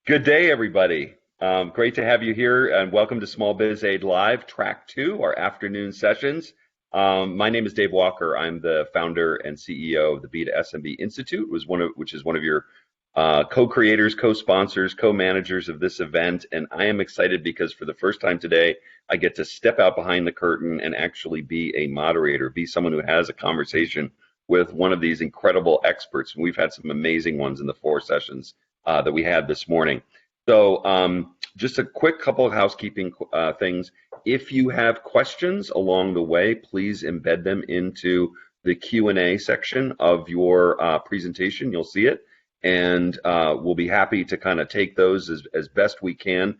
Good day, everybody. Great to have you here, and welcome to Small Biz Aid Live, Track 2, our afternoon sessions. My name is Dave Walker. I'm the founder and CEO of the B2SMB Institute, which is one of your co-creators, co-sponsors, co-managers of this event. And I am excited because for the first time today, I get to step out behind the curtain and actually be a moderator, be someone who has a conversation with one of these incredible experts. And we've had some amazing ones in the 4 sessions that we had this morning. So just a quick couple of housekeeping things. If you have questions along the way, please embed them into the Q&A section of your presentation. You'll see it. And we'll be happy to kind of take those as best we can.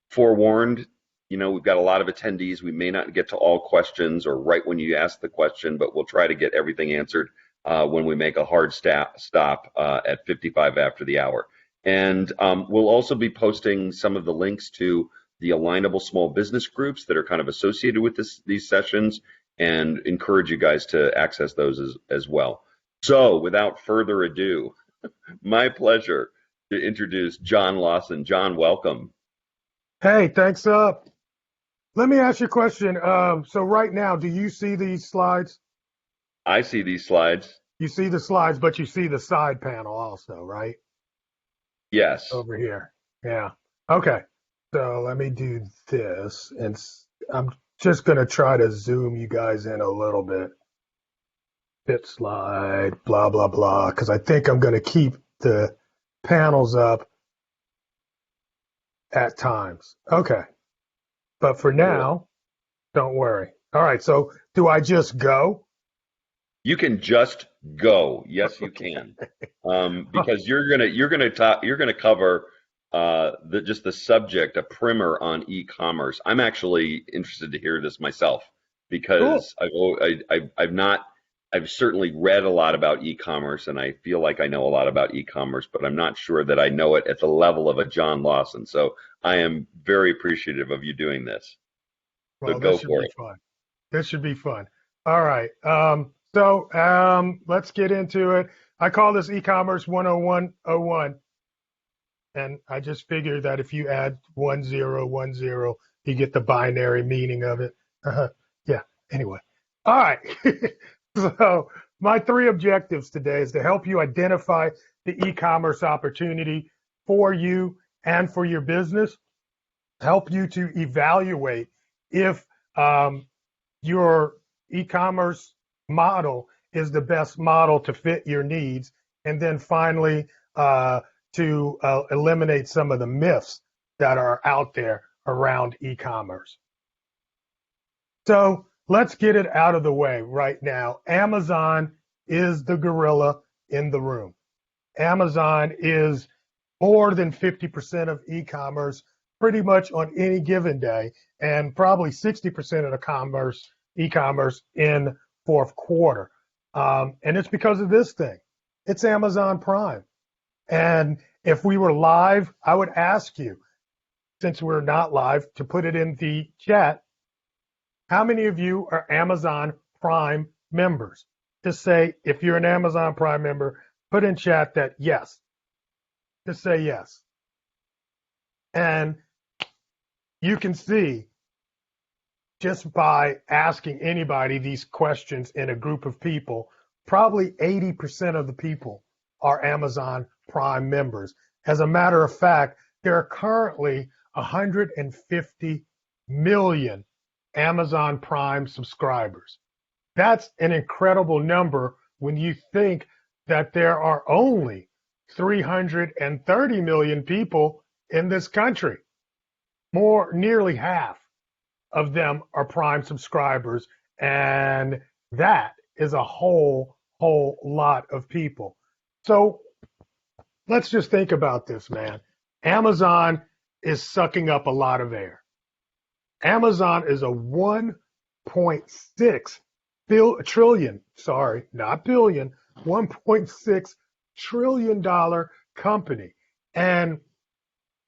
Forewarned, we've got a lot of attendees. We may not get to all questions or right when you ask the question, but we'll try to get everything answered when we make a hard stop at 55 after the hour. And we'll also be posting some of the links to the Alignable small business groups that are kind of associated with these sessions, and encourage you guys to access those as well. So without further ado, my pleasure to introduce John Lawson. John, welcome. Hey, thanks. Let me ask you a question. So right now, do you see these slides? I see these slides. You see the slides, but you see the side panel also, right? Yes. Over here. Yeah. Okay. So let me do this, and I'm just going to try to zoom you guys in a little bit. Fit slide, blah, blah, blah, because I think I'm going to keep the panels up at times. Okay. But for now, don't worry. All right. So do I just go? You can just go. Yes, you can. Because you're gonna cover just the subject, a primer on e-commerce. I'm actually interested to hear this myself because Cool. I've certainly read a lot about e-commerce, and I feel like I know a lot about e-commerce, but I'm not sure that I know it at the level of a John Lawson. So I am very appreciative of you doing this. So Well, go this should for be it. fun. This should be fun. All right. Let's get into it. I call this e-commerce 10101. And I just figured that if you add 1010, you get the binary meaning of it. Yeah. Anyway. All right. So my 3 objectives today is to help you identify the e-commerce opportunity for you and for your business, help you to evaluate if your e-commerce model is the best model to fit your needs, and then finally to eliminate some of the myths that are out there around e-commerce. So let's get it out of the way right now. Amazon is the gorilla in the room. Amazon is more than 50% of e-commerce pretty much on any given day, and probably 60% of the e-commerce in fourth quarter. And it's because of this thing. It's Amazon Prime. And if we were live, I would ask you, since we're not live, to put it in the chat. How many of you are Amazon Prime members? Just say, if you're an Amazon Prime member, put in chat that yes. Just say yes. And you can see, just by asking anybody these questions in a group of people, probably 80% of the people are Amazon Prime members. As a matter of fact, there are currently 150 million Amazon Prime subscribers. That's an incredible number when you think that there are only 330 million people in this country. Nearly half of them are Prime subscribers, and that is a whole lot of people. So let's just think about this, man. Amazon is sucking up a lot of air. Amazon is a 1.6 trillion, sorry, not billion, $1.6 trillion company. And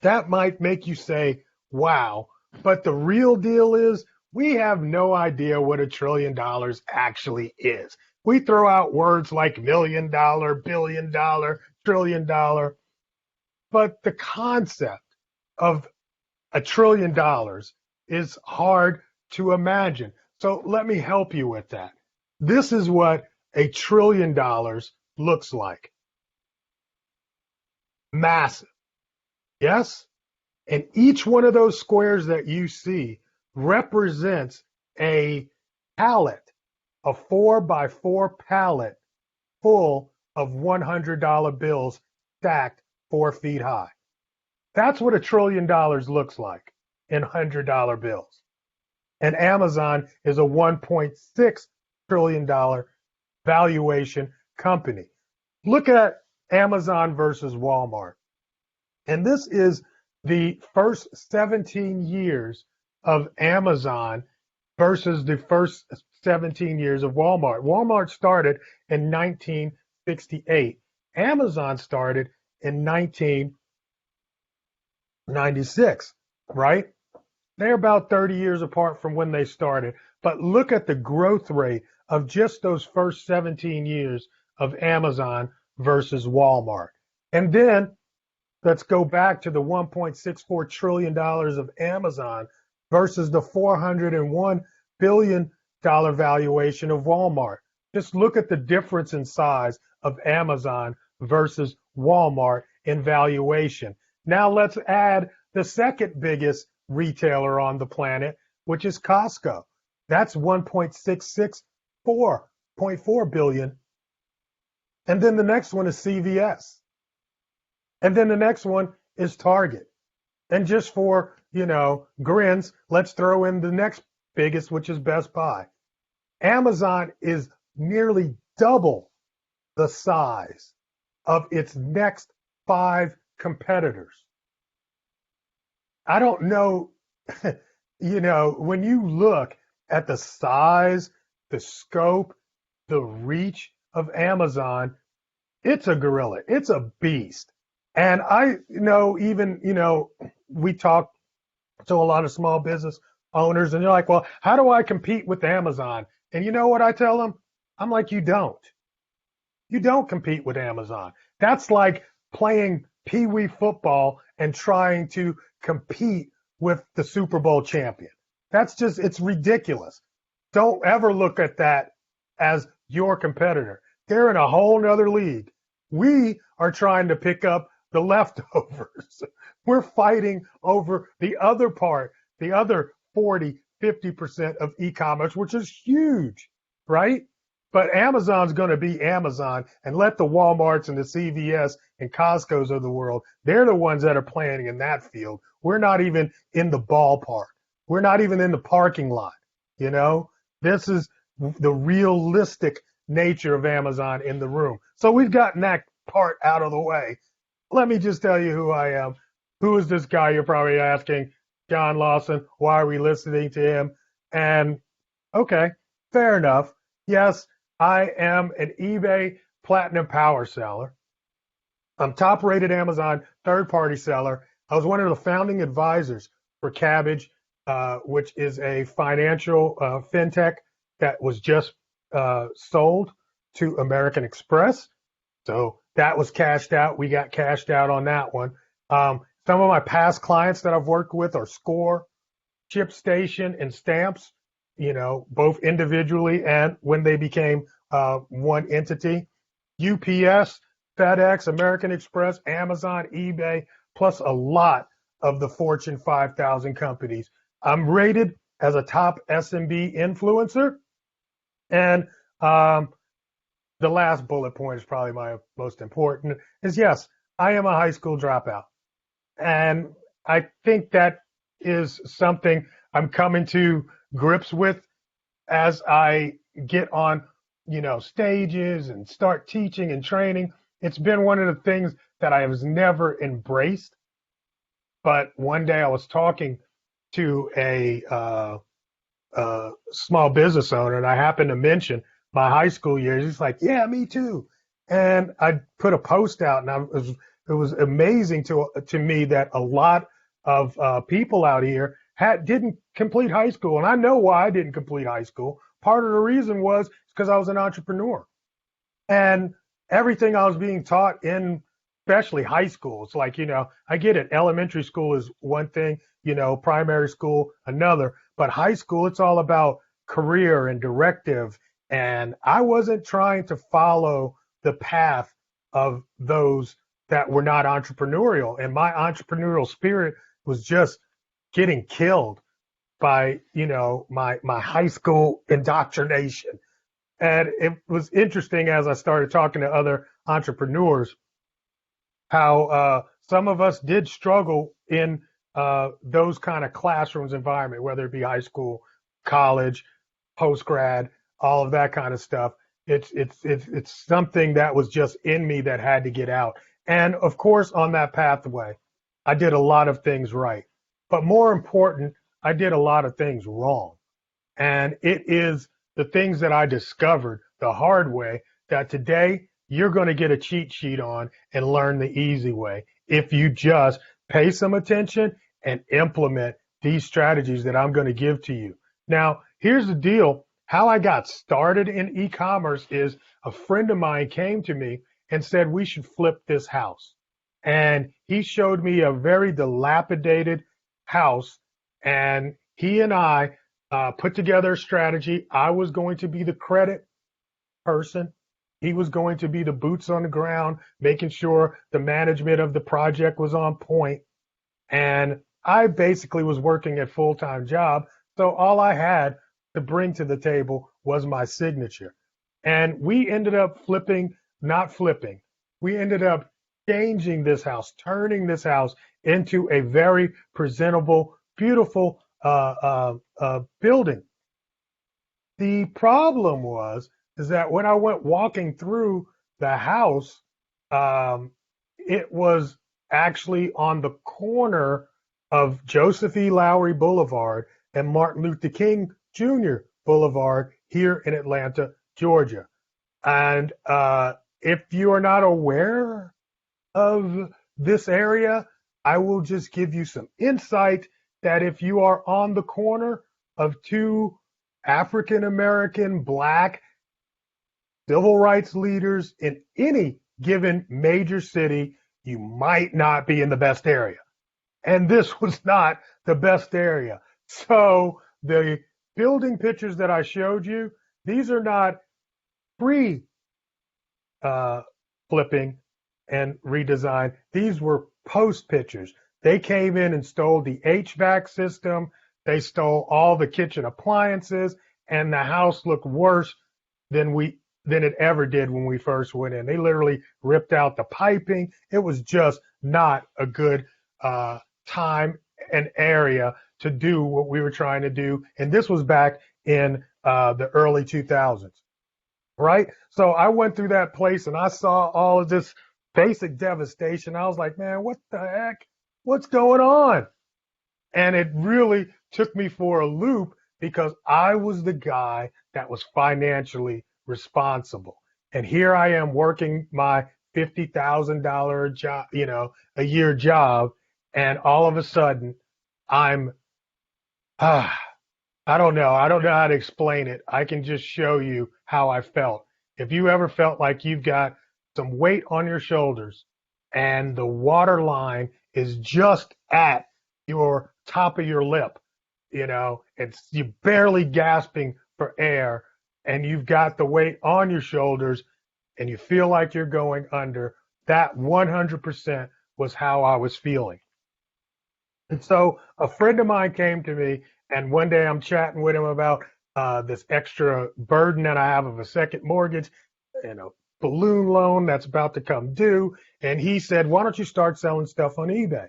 that might make you say, wow, but the real deal is we have no idea what $1 trillion actually is. We throw out words like $1 million, $1 billion, $1 trillion. but the concept of $1 trillion is hard to imagine. So let me help you with that. This is what $1 trillion looks like. Massive. Yes? And each one of those squares that you see represents a pallet, a 4x4 pallet full of $100 bills stacked 4 feet high. That's what $1 trillion looks like in $100 bills. And Amazon is a $1.6 trillion valuation company. Look at Amazon versus Walmart. And this is the first 17 years of Amazon versus the first 17 years of Walmart. Walmart started in 1968. Amazon started in 1996, right? They're about 30 years apart from when they started. But look at the growth rate of just those first 17 years of Amazon versus Walmart. And then let's go back to the $1.64 trillion of Amazon versus the $401 billion valuation of Walmart. Just look at the difference in size of Amazon versus Walmart in valuation. Now let's add the second biggest retailer on the planet, which is Costco. That's $1.664 billion. And then the next one is CVS. And then the next one is Target. And just for, grins, let's throw in the next biggest, which is Best Buy. Amazon is nearly double the size of its next 5 competitors. I don't know, when you look at the size, the scope, the reach of Amazon, it's a gorilla. It's a beast. And I know we talk to a lot of small business owners and you're like, well, how do I compete with Amazon? And you know what I tell them? I'm like, you don't. You don't compete with Amazon. That's like playing pee-wee football and trying to compete with the Super Bowl champion. It's ridiculous. Don't ever look at that as your competitor. They're in a whole nother league. We are trying to pick up the leftovers. We're fighting over the other part, the other 40, 50% of e-commerce, which is huge, right? But Amazon's going to be Amazon and let the Walmarts and the CVS and Costco's of the world, they're the ones that are playing in that field. We're not even in the ballpark. We're not even in the parking lot. This is the realistic nature of Amazon in the room. So we've gotten that part out of the way. Let me just tell you who I am. Who is this guy? You're probably asking. John Lawson. Why are we listening to him? And okay, fair enough. Yes, I am an eBay Platinum Power seller. I'm top rated Amazon third party seller. I was one of the founding advisors for Cabbage, which is a financial fintech that was just sold to American Express. So that was cashed out. We got cashed out on that one. Some of my past clients that I've worked with are Score, ShipStation, and Stamps, both individually and when they became one entity. UPS, FedEx, American Express, Amazon, eBay, plus a lot of the Fortune 5,000 companies. I'm rated as a top SMB influencer. And the last bullet point is probably my most important, is yes, I am a high school dropout. And I think that is something I'm coming to grips with as I get on, stages and start teaching and training. It's been one of the things that I was never embraced. But one day I was talking to a small business owner, and I happened to mention my high school years. He's like, yeah, me too. And I put a post out, and it was amazing to me that a lot of people out here didn't complete high school. And I know why I didn't complete high school. Part of the reason was because I was an entrepreneur. And everything I was being taught in especially high school. It's like, I get it. Elementary school is one thing, primary school, another. But high school, it's all about career and directive. And I wasn't trying to follow the path of those that were not entrepreneurial. And my entrepreneurial spirit was just getting killed by, my high school indoctrination. And it was interesting as I started talking to other entrepreneurs how some of us did struggle in those kind of classrooms environment, whether it be high school, college, post grad, all of that kind of stuff. It's something that was just in me that had to get out. And of course, on that pathway, I did a lot of things right, but more important, I did a lot of things wrong. And it is the things that I discovered the hard way that today you're going to get a cheat sheet on and learn the easy way if you just pay some attention and implement these strategies that I'm going to give to you. Now, here's the deal. How I got started in e-commerce is a friend of mine came to me and said, we should flip this house. And he showed me a very dilapidated house. And he and I put together a strategy. I was going to be the credit person. He was going to be the boots on the ground, making sure the management of the project was on point. And I basically was working a full-time job. So all I had to bring to the table was my signature. And we ended up not flipping. We ended up changing this house, turning this house into a very presentable, beautiful building. The problem is that when I went walking through the house, it was actually on the corner of Joseph E. Lowry Boulevard and Martin Luther King Jr. Boulevard here in Atlanta, Georgia. And if you are not aware of this area, I will just give you some insight that if you are on the corner of two African American Black civil rights leaders in any given major city, you might not be in the best area. And this was not the best area. So the building pictures that I showed you, these are not pre flipping and redesign. These were post pictures. They came in and stole the HVAC system. They stole all the kitchen appliances, and the house looked worse than it ever did when we first went in. They literally ripped out the piping. It was just not a good time and area to do what we were trying to do. And this was back in the early 2000s, right? So I went through that place and I saw all of this basic devastation. I was like, man, what the heck? What's going on? And it really took me for a loop because I was the guy that was financially responsible. And here I am working my $50,000 job, a year job. And all of a sudden I don't know. I don't know how to explain it. I can just show you how I felt. If you ever felt like you've got some weight on your shoulders and the water line is just at your top of your lip, it's you barely gasping for air and you've got the weight on your shoulders and you feel like you're going under, that 100% was how I was feeling. And so a friend of mine came to me, and one day I'm chatting with him about this extra burden that I have of a second mortgage and a balloon loan that's about to come due. And he said, why don't you start selling stuff on eBay?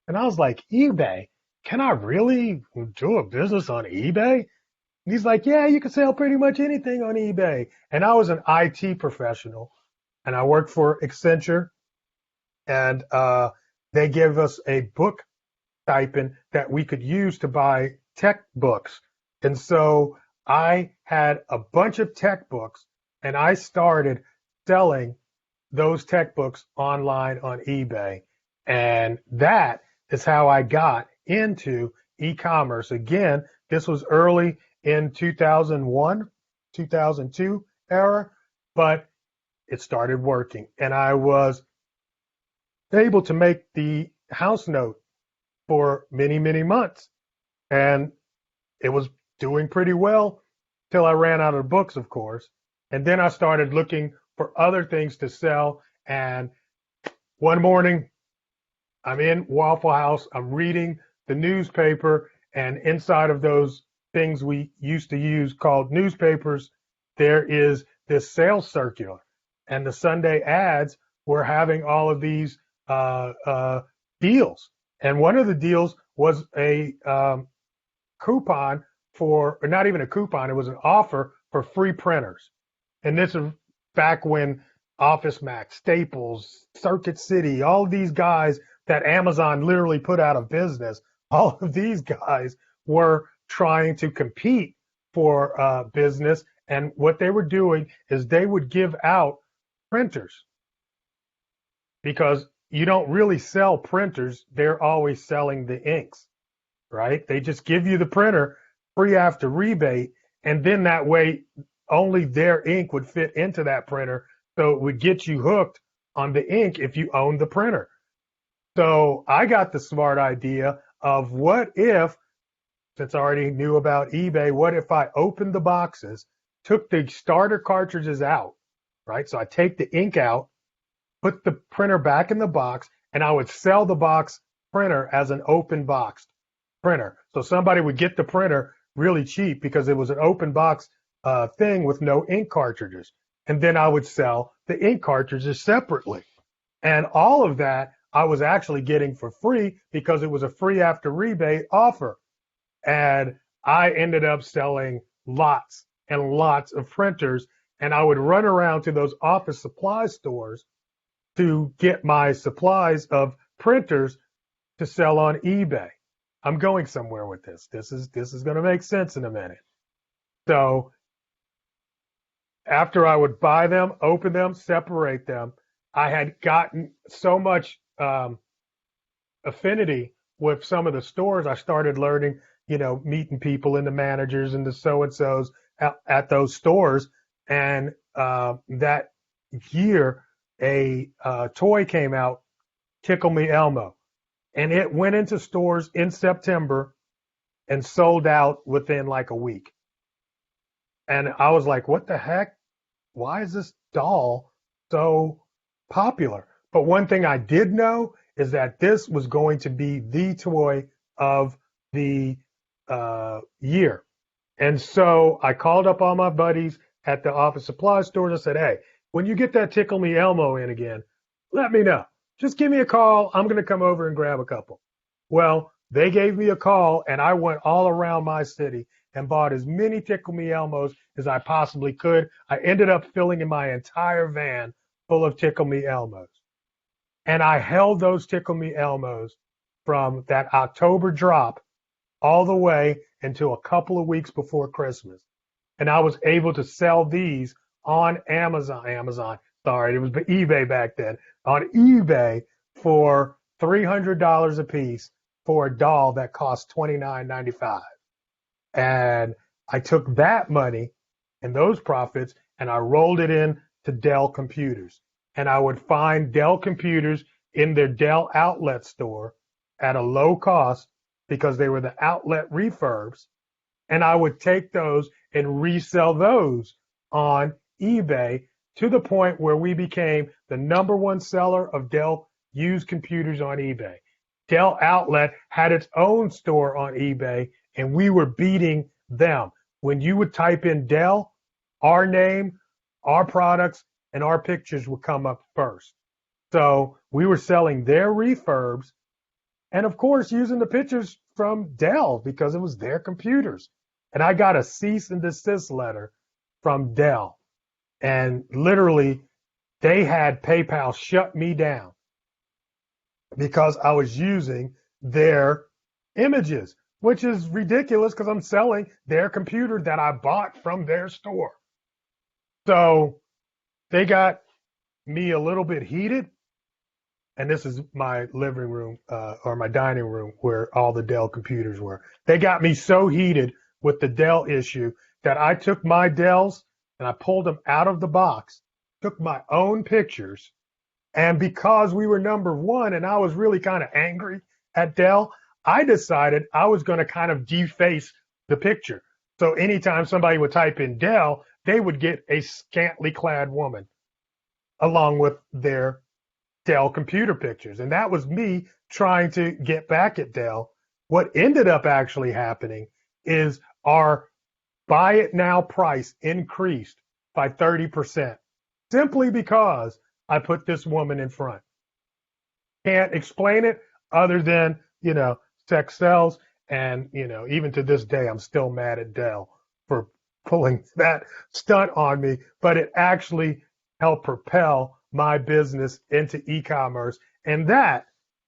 And I was like, eBay? Can I really do a business on eBay? And he's like, yeah, you can sell pretty much anything on eBay. And I was an IT professional, and I worked for Accenture, and they gave us a book stipend that we could use to buy tech books. And so I had a bunch of tech books, and I started selling those tech books online on eBay. And that is how I got into e-commerce. Again, this was early in 2001, 2002 era, but it started working. And I was able to make the house note for many, many months. And it was doing pretty well till I ran out of books, of course. And then I started looking for other things to sell. And one morning, I'm in Waffle House, I'm reading the newspaper, and inside of those things we used to use called newspapers, there is this sales circular. And the Sunday ads were having all of these deals. And one of the deals was a coupon for, or not even a coupon, it was an offer for free printers. And this is back when Office Max, Staples, Circuit City, all of these guys that Amazon literally put out of business, all of these guys were trying to compete for business. And what they were doing is they would give out printers, because you don't really sell printers. They're always selling the inks, right? They just give you the printer free after rebate. And then that way, only their ink would fit into that printer. So it would get you hooked on the ink if you own the printer. So I got the smart idea of, what if, since I already knew about eBay, what if I opened the boxes, took the starter cartridges out, right? So I take the ink out, put the printer back in the box, and I would sell the box printer as an open boxed printer. So somebody would get the printer really cheap because it was an open box thing with no ink cartridges. And then I would sell the ink cartridges separately. And all of that I was actually getting for free because it was a free after rebate offer. And I ended up selling lots and lots of printers. And I would run around to those office supply stores to get my supplies of printers to sell on eBay. I'm going somewhere with this. This is going to make sense in a minute. So after I would buy them, open them, separate them, I had gotten so much affinity with some of the stores. I started learning, meeting people and the managers and the so-and-sos at those stores. And that year, a toy came out, Tickle Me Elmo. And it went into stores in September and sold out within like a week. And I was like, what the heck? Why is this doll so popular? But one thing I did know is that this was going to be the toy of the year. And so I called up all my buddies at the office supply stores. I said, hey, when you get that Tickle Me Elmo in again, let me know. Just give me a call. I'm going to come over and grab a couple. Well, they gave me a call, and I went all around my city and bought as many Tickle Me Elmos as I possibly could. I ended up filling in my entire van full of Tickle Me Elmos. And I held those Tickle Me Elmos from that October drop all the way until a couple of weeks before Christmas. And I was able to sell these on Amazon. Sorry, it was eBay back then. On eBay for $300 a piece for a doll that cost $29.95. And I took that money and those profits and I rolled it in to Dell computers. And I would find Dell computers in their Dell outlet store at a low cost because they were the outlet refurbs. And I would take those and resell those on eBay to the point where we became the #1 seller of Dell used computers on eBay. Dell Outlet had its own store on eBay, and we were beating them. When you would type in Dell, our name, our products, and our pictures would come up first. So we were selling their refurbs, and of course using the pictures from Dell because it was their computers. And I got a cease and desist letter from Dell. And literally, they had PayPal shut me down because I was using their images, which is ridiculous because I'm selling their computer that I bought from their store. So they got me a little bit heated. And this is my living room or my dining room where all the Dell computers were. They got me so heated with the Dell issue that I took my Dells and I pulled them out of the box, took my own pictures, And because we were number one and I was really kind of angry at Dell, I decided I was going to kind of deface the picture. So anytime somebody would type in Dell, they would get a scantily clad woman along with their Dell computer pictures. And that was me trying to get back at Dell. What ended up actually happening is our buy it now price increased by 30% simply because I put this woman in front. Can't explain it other than, sex sells. And, even to this day, I'm still mad at Dell for pulling that stunt on me, but it actually helped propel my business into e-commerce. And that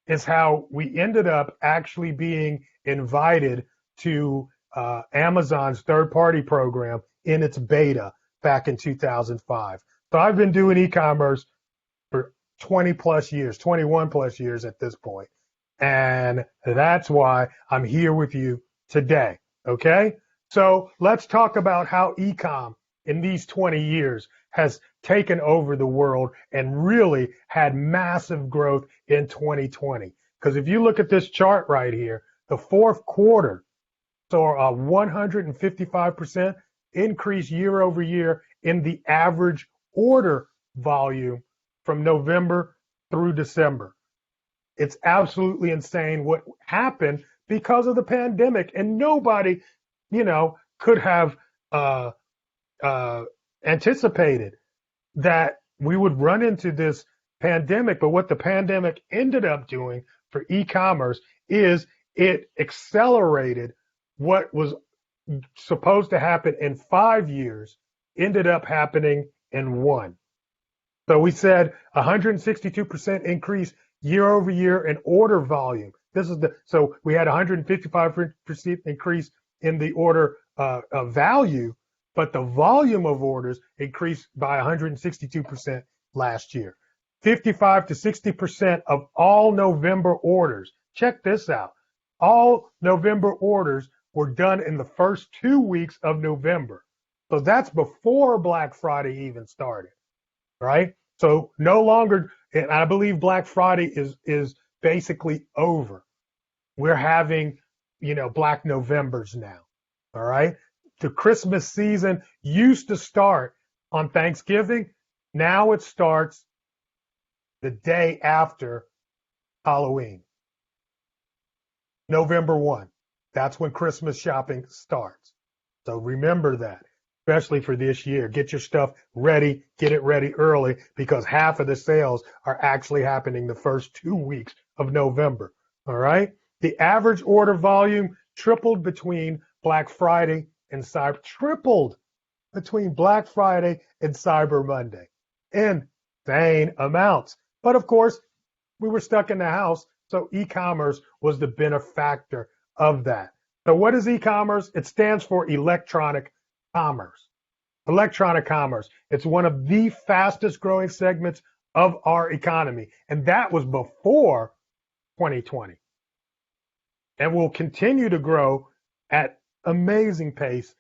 is how we ended up actually being invited to Amazon's third-party program in its beta back in 2005. So I've been doing e-commerce for 20 plus years, 21 plus years at this point. And that's why I'm here with you today. Okay. So let's talk about how e-com in these 20 years has taken over the world and really had massive growth in 2020. Because if you look at this chart right here, the fourth quarter saw a 155% increase year over year in the average order volume from November through December. It's absolutely insane what happened because of the pandemic, and nobody, could have anticipated that we would run into this pandemic. But what the pandemic ended up doing for e-commerce is it accelerated what was supposed to happen in 5 years, ended up happening in 1. So we said 162% increase year over year in order volume. So we had 155% increase in the order value, but the volume of orders increased by 162% last year. 55 to 60% of all November orders. Check this out. All November orders were done in the first 2 weeks of November. So that's before Black Friday even started, right? So no longer, and I believe Black Friday is basically over. We're having, Black Novembers now, all right? The Christmas season used to start on Thanksgiving. Now it starts the day after Halloween, November 1. That's when Christmas shopping starts. So remember that, especially for this year. Get your stuff ready, get it ready early, because half of the sales are actually happening the first 2 weeks of November. All right. The average order volume tripled between Black Friday and Cyber Monday. Insane amounts. But of course, we were stuck in the house, so e-commerce was the benefactor of that. So what is e-commerce? It stands for electronic commerce. Electronic commerce. It's one of the fastest growing segments of our economy. And that was before 2020. And will continue to grow at amazing pace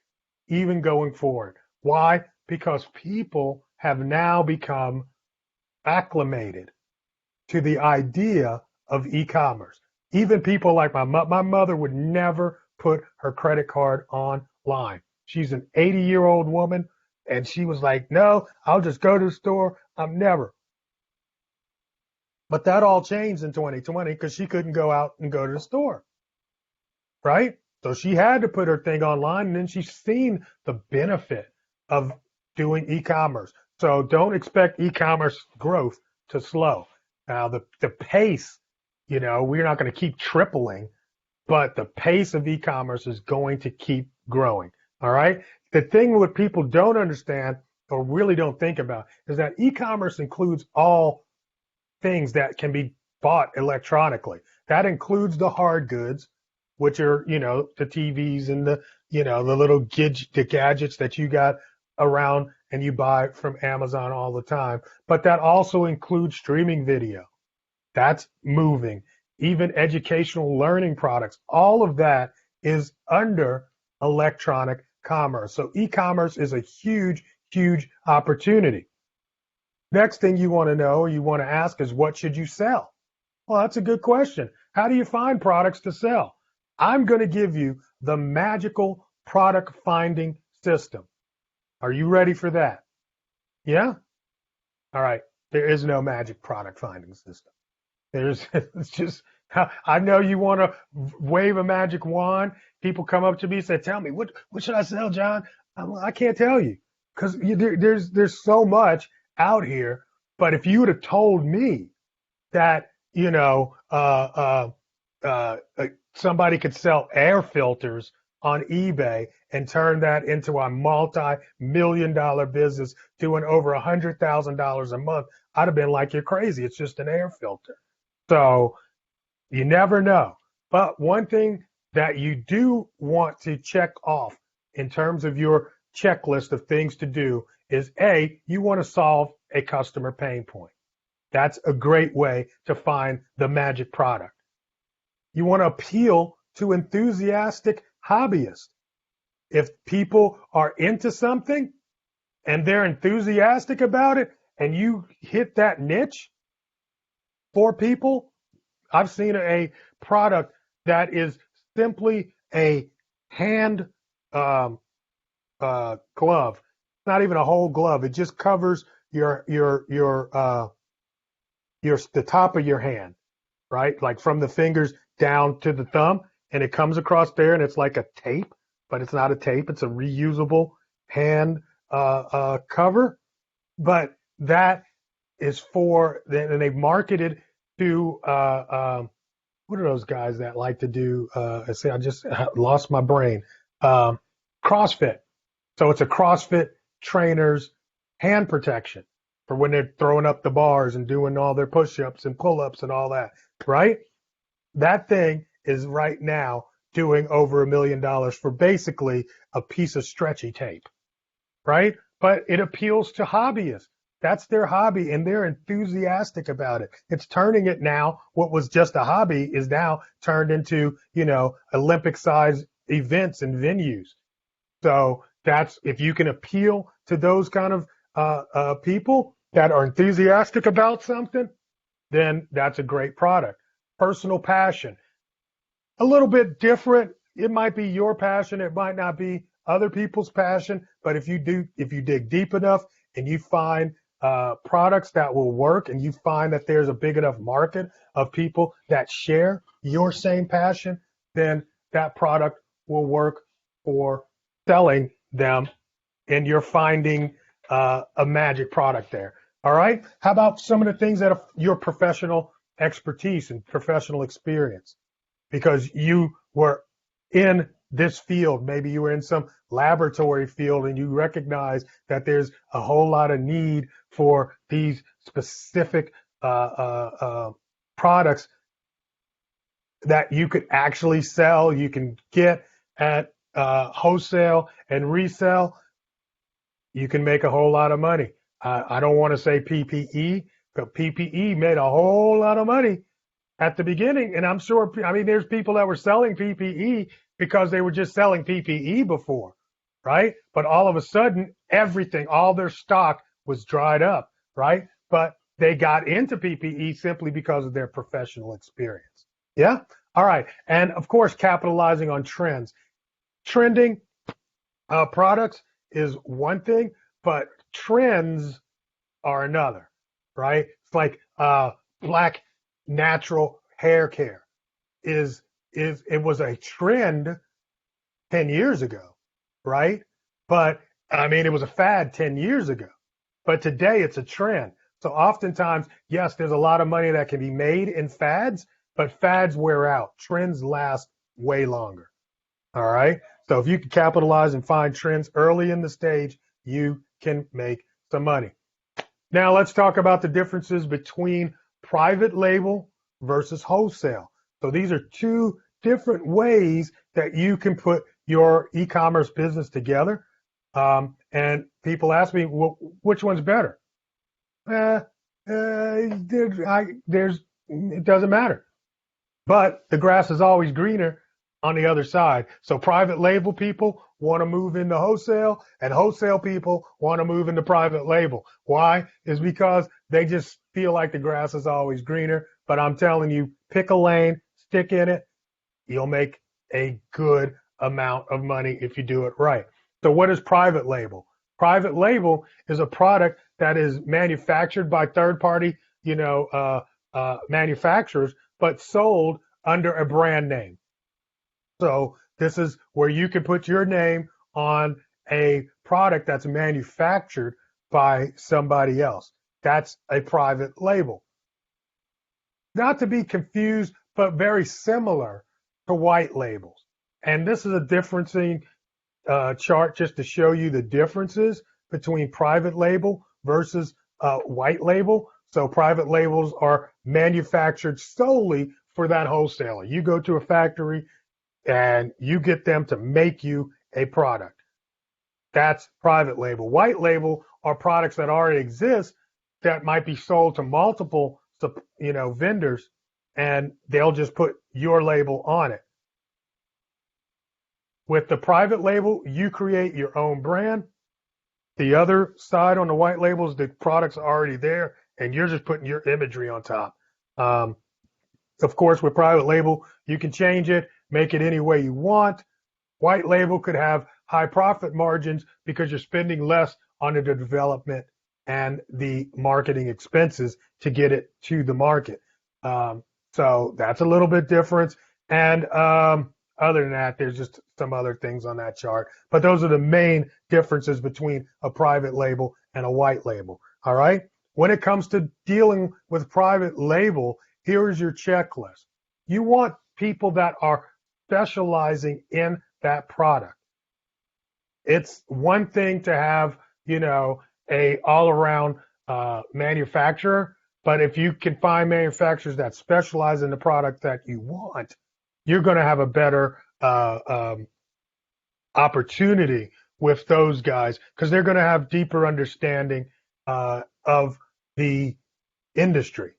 even going forward. Why? Because people have now become acclimated to the idea of e-commerce. Even people like my mother would never put her credit card online. She's an 80-year-old woman, and she was like, no, I'll just go to the store. I'm never. But that all changed in 2020 because she couldn't go out and go to the store, right? So she had to put her thing online, and then she's seen the benefit of doing e-commerce. So don't expect e-commerce growth to slow. Now, the pace, we're not going to keep tripling, but the pace of e-commerce is going to keep growing. All right. The thing what people don't understand or really don't think about is that e-commerce includes all things that can be bought electronically. That includes the hard goods, which are, the TVs and the little gadgets that you got around and you buy from Amazon all the time. But that also includes streaming video. That's moving. Even educational learning products. All of that is under electronic commerce. So e-commerce is a huge, huge opportunity. Next thing you want to know or you want to ask is, what should you sell? Well, that's a good question. How do you find products to sell? I'm going to give you the magical product finding system. Are you ready for that? Yeah? All right. There is no magic product finding system. It's just, I know you want to wave a magic wand. People come up to me and say, tell me, what should I sell, John? I can't tell you because there's so much out here. But if you would have told me that, somebody could sell air filters on eBay and turn that into a multi-million-dollar business doing over $100,000 a month, I'd have been like, you're crazy. It's just an air filter. So you never know. But one thing that you do want to check off in terms of your checklist of things to do is you want to solve a customer pain point. That's a great way to find the magic product. You want to appeal to enthusiastic hobbyists. If people are into something and they're enthusiastic about it and you hit that niche for people, I've seen a product that is simply a hand glove. It's not even a whole glove. It just covers the top of your hand, right? Like from the fingers down to the thumb, and it comes across there, and it's like a tape, but it's not a tape. It's a reusable hand cover. But that is and they've marketed to what are those guys that like to do? See, I just lost my brain. CrossFit. So it's a CrossFit trainer's hand protection for when they're throwing up the bars and doing all their push-ups and pull-ups and all that, right? That thing is right now doing over $1 million for basically a piece of stretchy tape, right? But it appeals to hobbyists. That's their hobby, and they're enthusiastic about it. It's turning it now, what was just a hobby is now turned into, Olympic-sized events and venues. So that's, if you can appeal to those kind of people that are enthusiastic about something, then that's a great product. Personal passion. A little bit different. It might be your passion. It might not be other people's passion. But if you dig deep enough and you find products that will work and you find that there's a big enough market of people that share your same passion, then that product will work for selling them, and you're finding a magic product there. All right. How about some of the things that are your professional expertise and professional experience? Because you were in this field, maybe you were in some laboratory field and you recognize that there's a whole lot of need for these specific products that you could actually sell, you can get at wholesale and resell. You can make a whole lot of money. I don't want to say PPE, but PPE made a whole lot of money at the beginning. And I'm sure, there's people that were selling PPE because they were just selling PPE before, right? But all of a sudden, everything, all their stock was dried up, right? But they got into PPE simply because of their professional experience. Yeah? All right. And of course, capitalizing on trends. Trending products is one thing, but trends are another, right? It's like black natural hair care it was a trend 10 years ago, right? But it was a fad 10 years ago, but today it's a trend. So oftentimes, yes, there's a lot of money that can be made in fads, but fads wear out. Trends last way longer. All right. So if you can capitalize and find trends early in the stage, you can make some money. Now let's talk about the differences between private label versus wholesale. So these are two different ways that you can put your e-commerce business together. And people ask me, well, which one's better? It doesn't matter. But the grass is always greener on the other side. So private label people want to move into wholesale, and wholesale people want to move into private label. Why? Is because they just feel like the grass is always greener. But I'm telling you, pick a lane, stick in it, you'll make a good amount of money if you do it right. So what is private label? Private label is a product that is manufactured by third party, manufacturers, but sold under a brand name. So this is where you can put your name on a product that's manufactured by somebody else. That's a private label. Not to be confused, but very similar to white labels. And this is a differencing chart just to show you the differences between private label versus white label. So private labels are manufactured solely for that wholesaler. You go to a factory and you get them to make you a product. That's private label. White label are products that already exist that might be sold to multiple, vendors, and they'll just put your label on it. With the private label, you create your own brand. The other side on the white labels, the product's already there, and you're just putting your imagery on top. Of course, with private label, you can change it, make it any way you want. White label could have high profit margins because you're spending less on the development and the marketing expenses to get it to the market. So that's a little bit different. And other than that, there's just some other things on that chart. But those are the main differences between a private label and a white label. All right. When it comes to dealing with private label, here's your checklist. You want people that are specializing in that product. It's one thing to have, a all-around manufacturer, but if you can find manufacturers that specialize in the product that you want, you're going to have a better opportunity with those guys because they're going to have deeper understanding of the industry.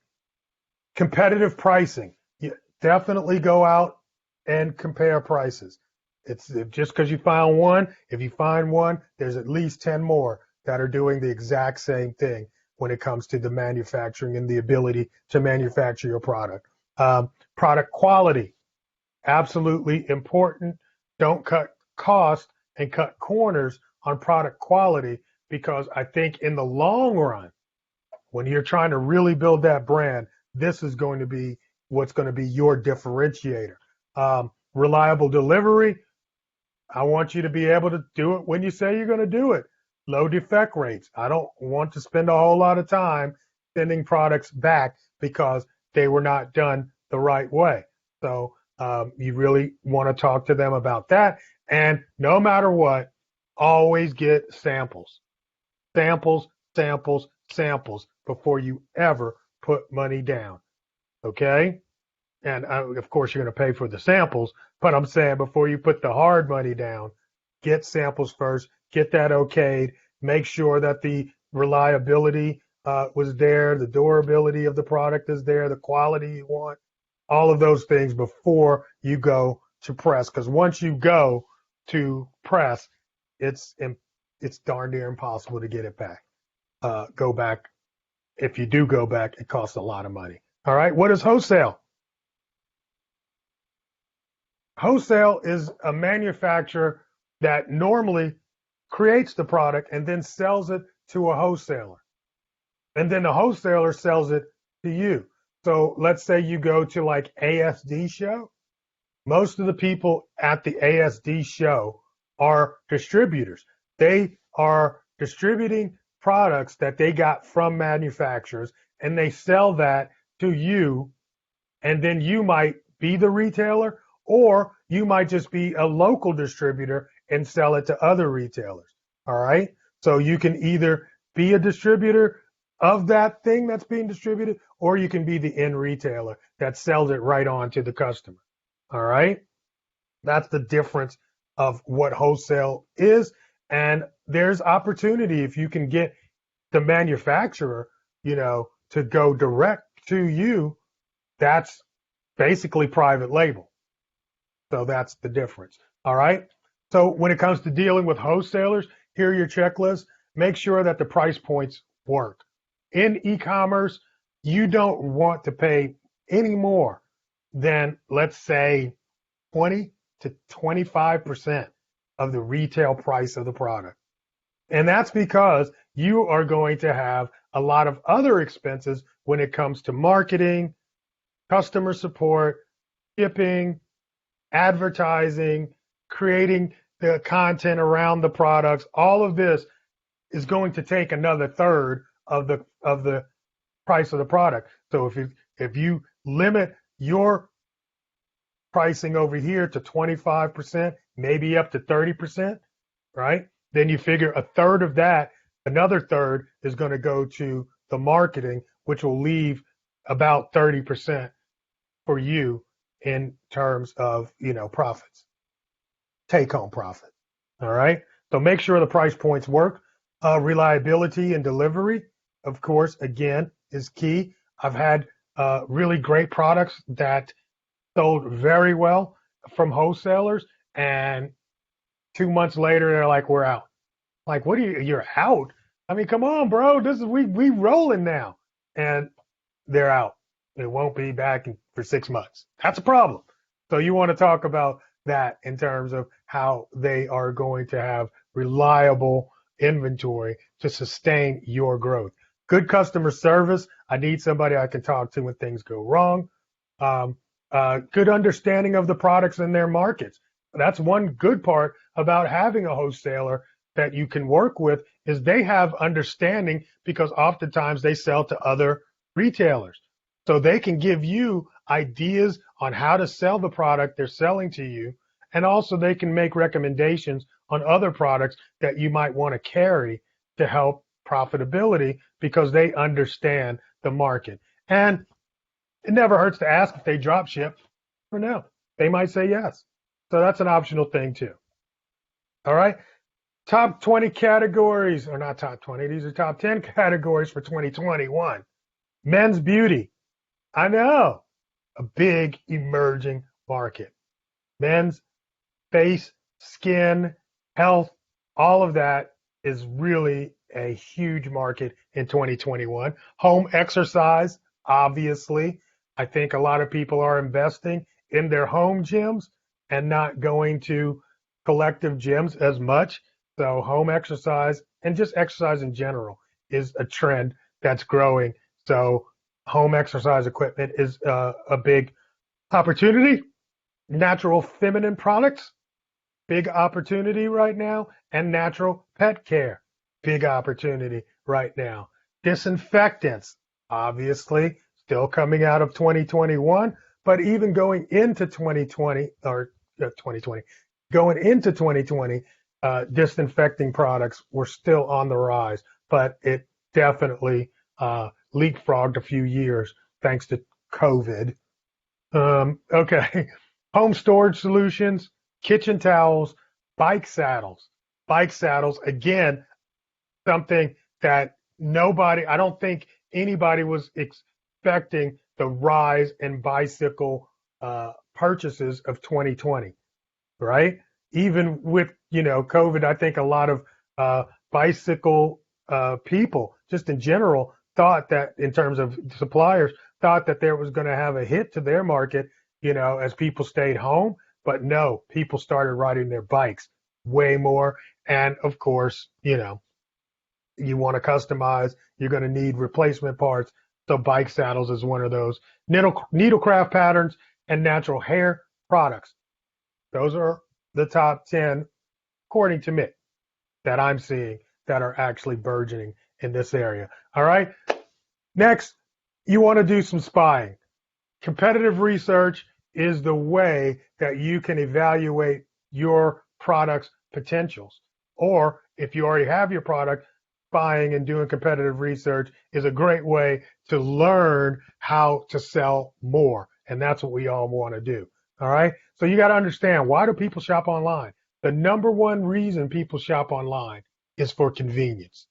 Competitive pricing. You definitely go out and compare prices. It's just because you found one, if you find one, there's at least 10 more that are doing the exact same thing when it comes to the manufacturing and the ability to manufacture your product. Product quality, absolutely important. Don't cut cost and cut corners on product quality because I think in the long run, when you're trying to really build that brand, this is going to be what's going to be your differentiator. Reliable delivery. I want you to be able to do it when you say you're going to do it. Low defect rates. I don't want to spend a whole lot of time sending products back because they were not done the right way. So you really want to talk to them about that. And no matter what, always get samples. Samples, samples, samples before you ever put money down. Okay? And of course, you're going to pay for the samples, but I'm saying before you put the hard money down, get samples first, get that okayed, make sure that the reliability was there, the durability of the product is there, the quality you want, all of those things before you go to press. Because once you go to press, it's darn near impossible to get it back. Go back. If you do go back, it costs a lot of money. All right. What is wholesale? Wholesale is a manufacturer that normally creates the product and then sells it to a wholesaler. And then the wholesaler sells it to you. So let's say you go to like ASD show. Most of the people at the ASD show are distributors. They are distributing products that they got from manufacturers and they sell that to you. And then you might be the retailer or you might just be a local distributor and sell it to other retailers. All right. So you can either be a distributor of that thing that's being distributed, or you can be the end retailer that sells it right on to the customer. All right. That's the difference of what wholesale is. And there's opportunity if you can get the manufacturer, to go direct to you. That's basically private label. So that's the difference. All right. So when it comes to dealing with wholesalers, here are your checklists. Make sure that the price points work. In e-commerce, you don't want to pay any more than, let's say, 20 to 25% of the retail price of the product. And that's because you are going to have a lot of other expenses when it comes to marketing, customer support, shipping, advertising, creating the content around the products. All of this is going to take another third of the price of the product. So if you limit your pricing over here to 25%, maybe up to 30%, right? Then you figure a third of that, another third is going to go to the marketing, which will leave about 30% for you in terms of, profits, take home profit. All right. So make sure the price points work. Reliability and delivery, of course, again, is key. I've had really great products that sold very well from wholesalers, and 2 months later they're like, we're out. Like, what are you're out? I mean, come on, bro. This is we rolling now. And they're out. It won't be back for 6 months. That's a problem. So you want to talk about that in terms of how they are going to have reliable inventory to sustain your growth. Good customer service. I need somebody I can talk to when things go wrong. Good understanding of the products in their markets. That's one good part about having a wholesaler that you can work with, is they have understanding, because oftentimes they sell to other retailers. So they can give you ideas on how to sell the product they're selling to you. And also they can make recommendations on other products that you might want to carry to help profitability, because they understand the market. And it never hurts to ask if they drop ship or no. They might say yes. So that's an optional thing too. All right. Top 20 categories, or not top 20, these are top 10 categories for 2021. Men's beauty. I know, a big emerging market. Men's face, skin, health, all of that is really a huge market in 2021. Home exercise, obviously. I think a lot of people are investing in their home gyms and not going to collective gyms as much. So home exercise and just exercise in general is a trend that's growing. So home exercise equipment is a big opportunity. Natural feminine products, big opportunity right now. And natural pet care, big opportunity right now. Disinfectants, obviously, still coming out of 2021, but even going into 2020, going into 2020, disinfecting products were still on the rise, but it definitely leapfrogged a few years thanks to COVID. Okay. Home storage solutions, kitchen towels, bike saddles. Bike saddles, again, something that I don't think anybody was expecting the rise in bicycle purchases of 2020, right? Even with, COVID, I think a lot of bicycle people, just in general, thought that, in terms of suppliers, thought that there was going to have a hit to their market, as people stayed home. But no, people started riding their bikes way more. And of course, you want to customize, you're going to need replacement parts. So bike saddles is one of those. Needlecraft patterns and natural hair products. Those are the top 10, according to me, that I'm seeing that are actually burgeoning in this area. All right. Next, you want to do some spying. Competitive research is the way that you can evaluate your product's potentials. Or if you already have your product, spying and doing competitive research is a great way to learn how to sell more. And that's what we all want to do. All right. So you got to understand, why do people shop online? The number one reason people shop online is for convenience.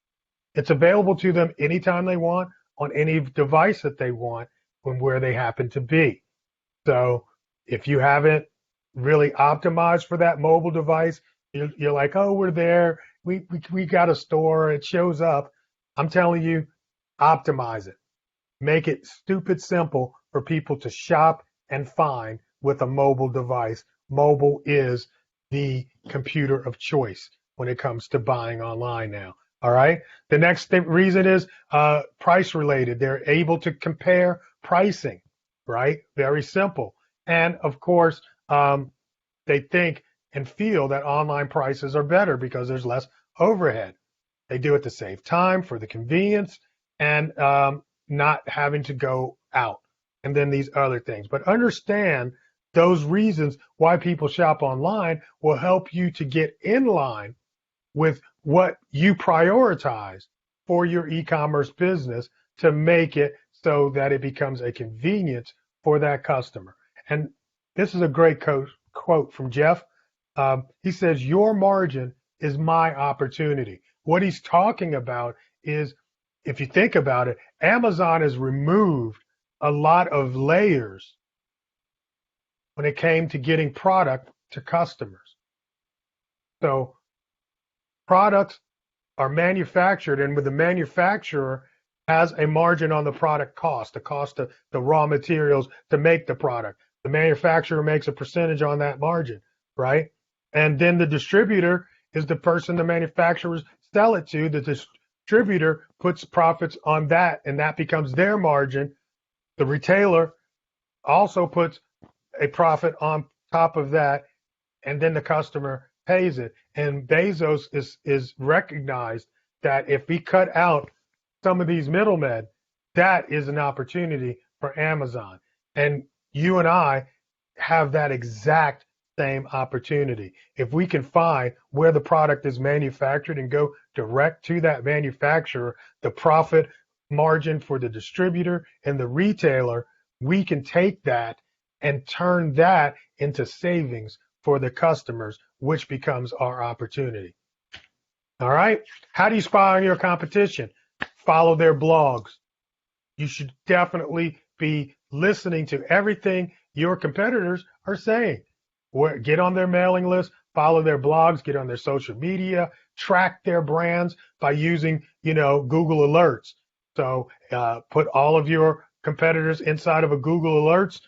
It's available to them anytime they want, on any device that they want, from where they happen to be. So if you haven't really optimized for that mobile device. You're like, oh, we're there. We got a store. It shows up. I'm telling you, optimize it. Make it stupid simple for people to shop and find with a mobile device. Mobile is the computer of choice when it comes to buying online now. All right. The next reason is price related. They're able to compare pricing, right? Very simple. And of course, they think and feel that online prices are better because there's less overhead. They do it to save time, for the convenience, and not having to go out. And then these other things. But understand those reasons why people shop online will help you to get in line with what you prioritize for your e-commerce business to make it so that it becomes a convenience for that customer. And this is a great quote from Jeff. He says, your margin is my opportunity. What he's talking about is, if you think about it, Amazon has removed a lot of layers when it came to getting product to customers. So products are manufactured, and with the manufacturer has a margin on the product cost, the cost of the raw materials to make the product. The manufacturer makes a percentage on that margin, right? And then the distributor is the person the manufacturers sell it to. The distributor puts profits on that, and that becomes their margin. The retailer also puts a profit on top of that, and then the customer pays it. And Bezos is recognized that if we cut out some of these middlemen, that is an opportunity for Amazon. And you and I have that exact same opportunity. If we can find where the product is manufactured and go direct to that manufacturer, the profit margin for the distributor and the retailer, we can take that and turn that into savings for the customers, which becomes our opportunity. All right. How do you spy on your competition? Follow their blogs. You should definitely be listening to everything your competitors are saying. Get on their mailing list, follow their blogs, get on their social media, track their brands by using, Google Alerts. So put all of your competitors inside of a Google Alerts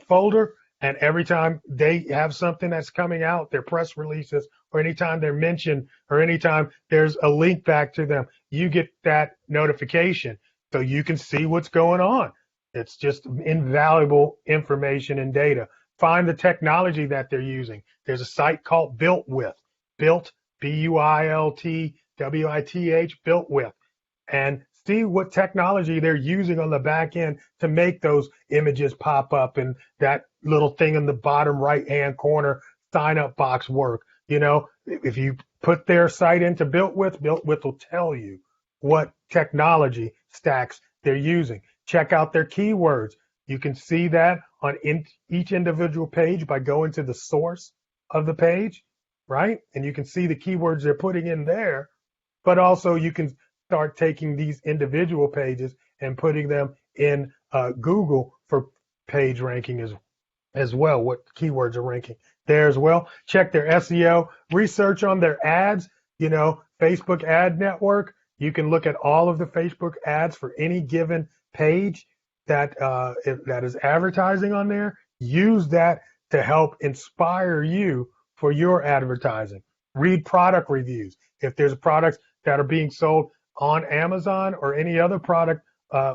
folder, and every time they have something that's coming out, their press releases, or anytime they're mentioned, or anytime there's a link back to them, you get that notification so you can see what's going on. It's just invaluable information and data. Find the technology that they're using. There's a site called Built With. Built, BUILTWITH, Built With. And see what technology they're using on the back end to make those images pop up and that little thing in the bottom right-hand corner sign up box work. If you put their site into Built With will tell you what technology stacks they're using. Check out their keywords. You can see that on each individual page by going to the source of the page, right? And you can see the keywords they're putting in there, but also you can start taking these individual pages and putting them in Google for page ranking as well, what keywords are ranking there as well. Check their SEO, research on their ads, Facebook ad network. You can look at all of the Facebook ads for any given page that is advertising on there. Use that to help inspire you for your advertising. Read product reviews. If there's products that are being sold on Amazon or any other product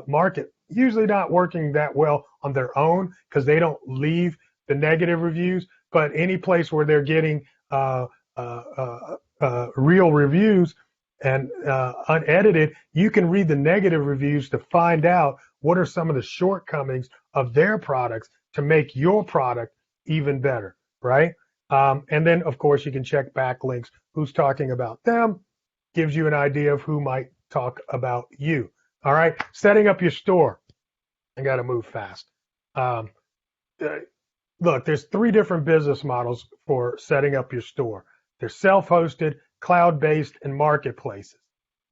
market, usually not working that well on their own because they don't leave the negative reviews, but any place where they're getting real reviews and unedited, you can read the negative reviews to find out what are some of the shortcomings of their products to make your product even better, right? And then, of course, you can check backlinks. Who's talking about them gives you an idea of who might talk about you. All right, setting up your store. I got to move fast. Look, there's 3 different business models for setting up your store. They're self-hosted, cloud-based, and marketplaces.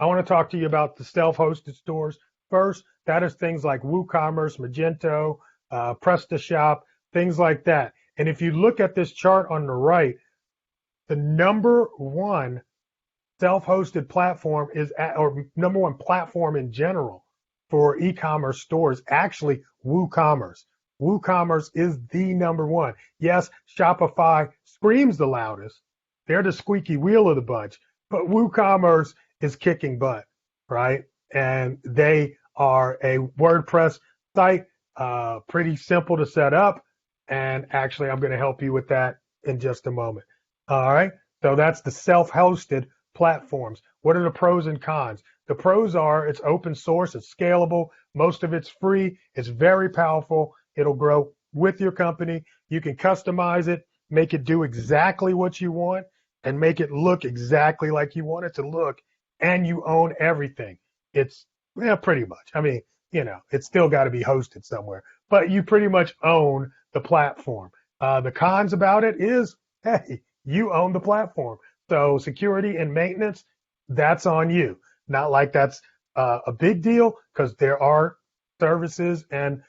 I want to talk to you about the self-hosted stores first. That is things like WooCommerce, Magento, PrestaShop, things like that. And if you look at this chart on the right, the number one self-hosted platform or number one platform in general for e-commerce stores, actually WooCommerce. WooCommerce is the number one. Yes, Shopify screams the loudest. They're the squeaky wheel of the bunch, but WooCommerce is kicking butt, right? And they are a WordPress site, pretty simple to set up. And actually, I'm going to help you with that in just a moment. All right. So that's the self-hosted platforms. What are the pros and cons? The pros are it's open source, it's scalable, most of it's free, it's very powerful, it'll grow with your company. You can customize it, make it do exactly what you want, and make it look exactly like you want it to look, and you own everything. It's pretty much. I mean, it's still got to be hosted somewhere, but you pretty much own the platform. The cons about it is, hey, you own the platform. So security and maintenance, that's on you. Not like that's a big deal, because there are services and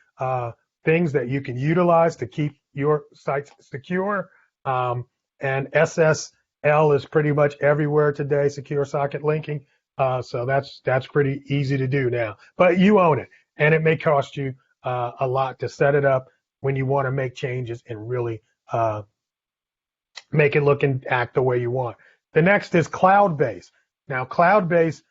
things that you can utilize to keep your sites secure. And SSL is pretty much everywhere today, secure socket linking. So that's pretty easy to do now. But you own it, and it may cost you a lot to set it up when you want to make changes and really make it look and act the way you want. The next is cloud-based. Now, cloud-based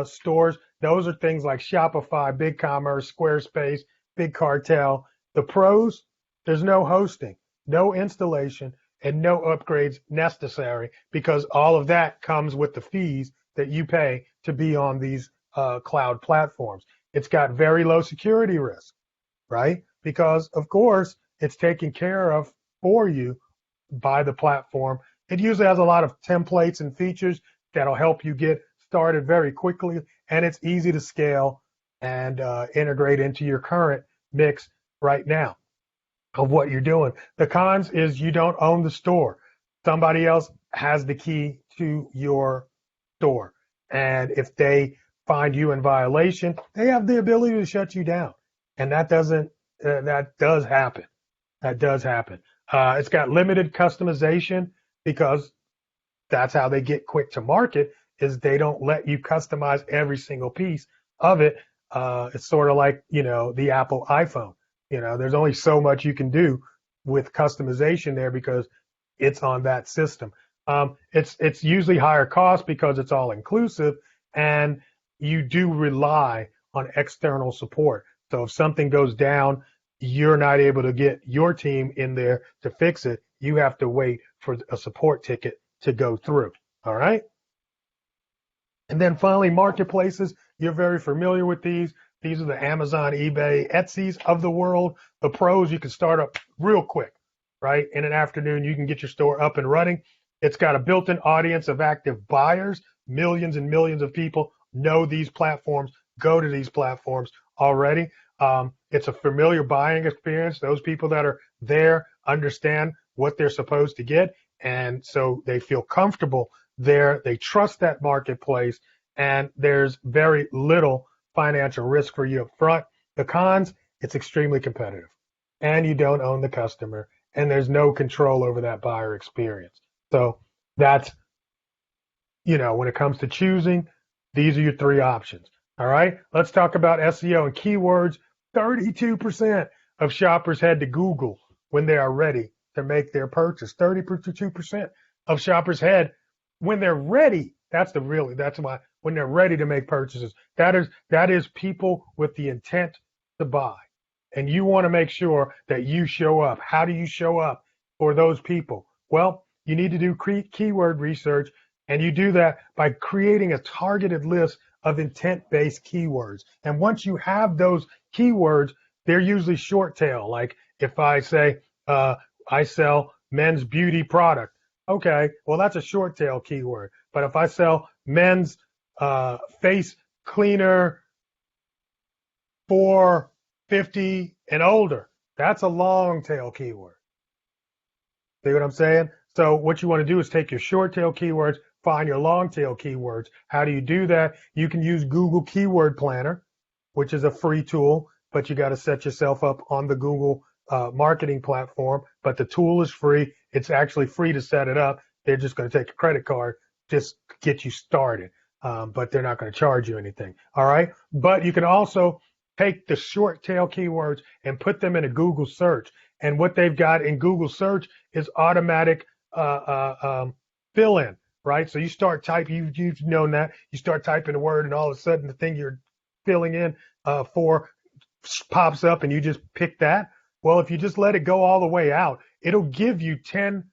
stores, those are things like Shopify, BigCommerce, Squarespace, BigCartel. The pros, there's no hosting, no installation, and no upgrades necessary, because all of that comes with the fees that you pay to be on these cloud platforms. It's got very low security risk, right? Because, of course, it's taken care of for you by the platform. It usually has a lot of templates and features that'll help you get started very quickly, and it's easy to scale and integrate into your current mix right now of what you're doing. The cons is you don't own the store. Somebody else has the key to your store, and if they find you in violation, they have the ability to shut you down, and that does happen. That does happen. It's got limited customization, because that's how they get quick to market, is they don't let you customize every single piece of it. It's sort of like, the Apple iPhone. There's only so much you can do with customization there, because it's on that system. It's usually higher cost because it's all inclusive, and you do rely on external support. So if something goes down, you're not able to get your team in there to fix it. You have to wait for a support ticket to go through. All right. And then finally, marketplaces. You're very familiar with these. These are the Amazon, eBay, Etsy's of the world. The pros, you can start up real quick, right? In an afternoon, you can get your store up and running. It's got a built-in audience of active buyers. Millions and millions of people know these platforms, go to these platforms already. It's a familiar buying experience. Those people that are there understand what they're supposed to get, and so they feel comfortable there. They trust that marketplace, and there's very little financial risk for you up front. The cons, it's extremely competitive, and you don't own the customer, and there's no control over that buyer experience. So that's, when it comes to choosing, these are your three options. All right, let's talk about SEO and keywords. 32% of shoppers head to Google when they are ready to make their purchase. 32% of shoppers head when they're ready. That's why, when they're ready to make purchases. That is people with the intent to buy. And you want to make sure that you show up. How do you show up for those people? Well, you need to do keyword research, and you do that by creating a targeted list of intent-based keywords. And once you have those keywords, they're usually short tail. Like if I say, I sell men's beauty product. Okay, well, that's a short tail keyword. But if I sell men's face cleaner for 50 and older, that's a long tail keyword. See what I'm saying? So what you want to do is take your short tail keywords, find your long tail keywords. How do you do that? You can use Google Keyword Planner, which is a free tool, but you got to set yourself up on the Google marketing platform, but the tool is free. It's actually free to set it up. They're just going to take a credit card just to get you started, but they're not going to charge you anything. All right. But you can also take the short tail keywords and put them in a Google search. And what they've got in Google search is automatic fill in, right? So you start typing, you've known that. You start typing a word, and all of a sudden the thing you're filling in for pops up, and you just pick that. Well, if you just let it go all the way out, it'll give you 10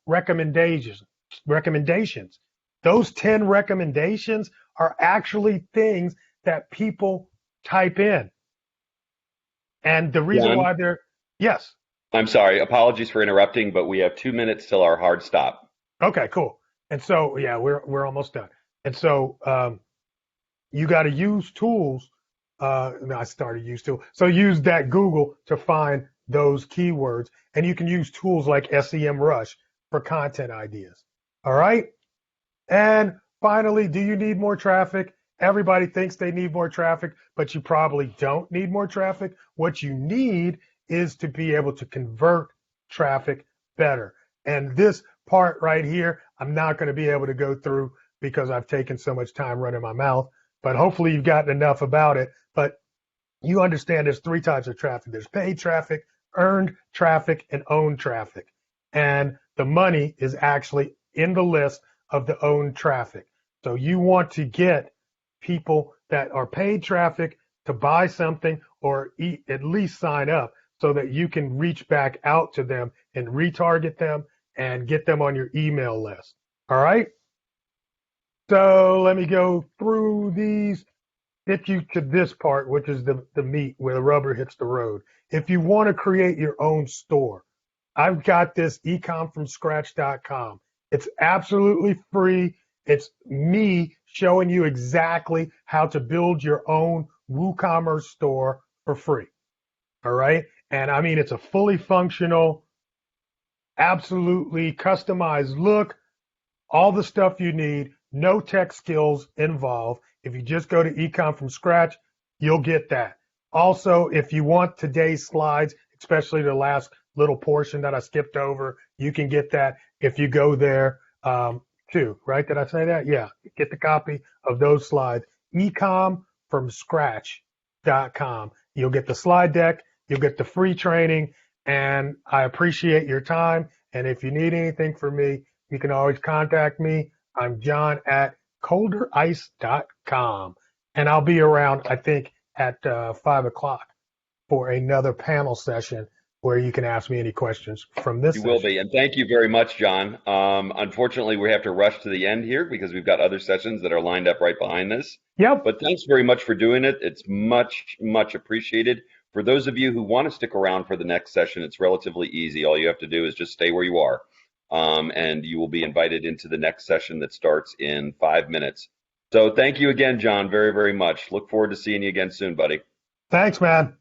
recommendations. Those 10 recommendations are actually things that people type in. And the reason why they're, yes. I'm sorry, apologies for interrupting, but we have 2 minutes till our hard stop. Okay, cool. And so, yeah, we're almost done. And so you got to use tools. I started use tools. So use that Google to find those keywords. And you can use tools like SEMrush for content ideas. All right. And finally, do you need more traffic? Everybody thinks they need more traffic, but you probably don't need more traffic. What you need is to be able to convert traffic better. And this part right here, I'm not going to be able to go through because I've taken so much time running my mouth, but hopefully you've gotten enough about it. But you understand there's 3 types of traffic. There's paid traffic, earned traffic, and owned traffic. And the money is actually in the list of the owned traffic. So you want to get people that are paid traffic to buy something or at least sign up so that you can reach back out to them and retarget them and get them on your email list. All right. So let me go through these. Get you to this part, which is the meat where the rubber hits the road. If you want to create your own store, I've got this ecommfromscratch.com. It's absolutely free. It's me showing you exactly how to build your own WooCommerce store for free. All right. And I mean, it's a fully functional, absolutely customized look, all the stuff you need, no tech skills involved. If you just go to Ecom from Scratch, you'll get that. Also, if you want today's slides, especially the last little portion that I skipped over, you can get that if you go there too, right? Did I say that? Yeah. Get the copy of those slides. ECOMMFromScratch.com. You'll get the slide deck. You'll get the free training. And I appreciate your time. And if you need anything from me, you can always contact me. I'm John at colderice.com. And I'll be around, I think, at 5 o'clock for another panel session where you can ask me any questions from this session. You will be. And thank you very much, John. Unfortunately, we have to rush to the end here because we've got other sessions that are lined up right behind this. Yep. But thanks very much for doing it. It's much, much appreciated. For those of you who want to stick around for the next session, it's relatively easy. All you have to do is just stay where you are. And you will be invited into the next session that starts in 5 minutes. So thank you again, John, very, very much. Look forward to seeing you again soon, buddy. Thanks, man.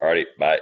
All righty. Bye.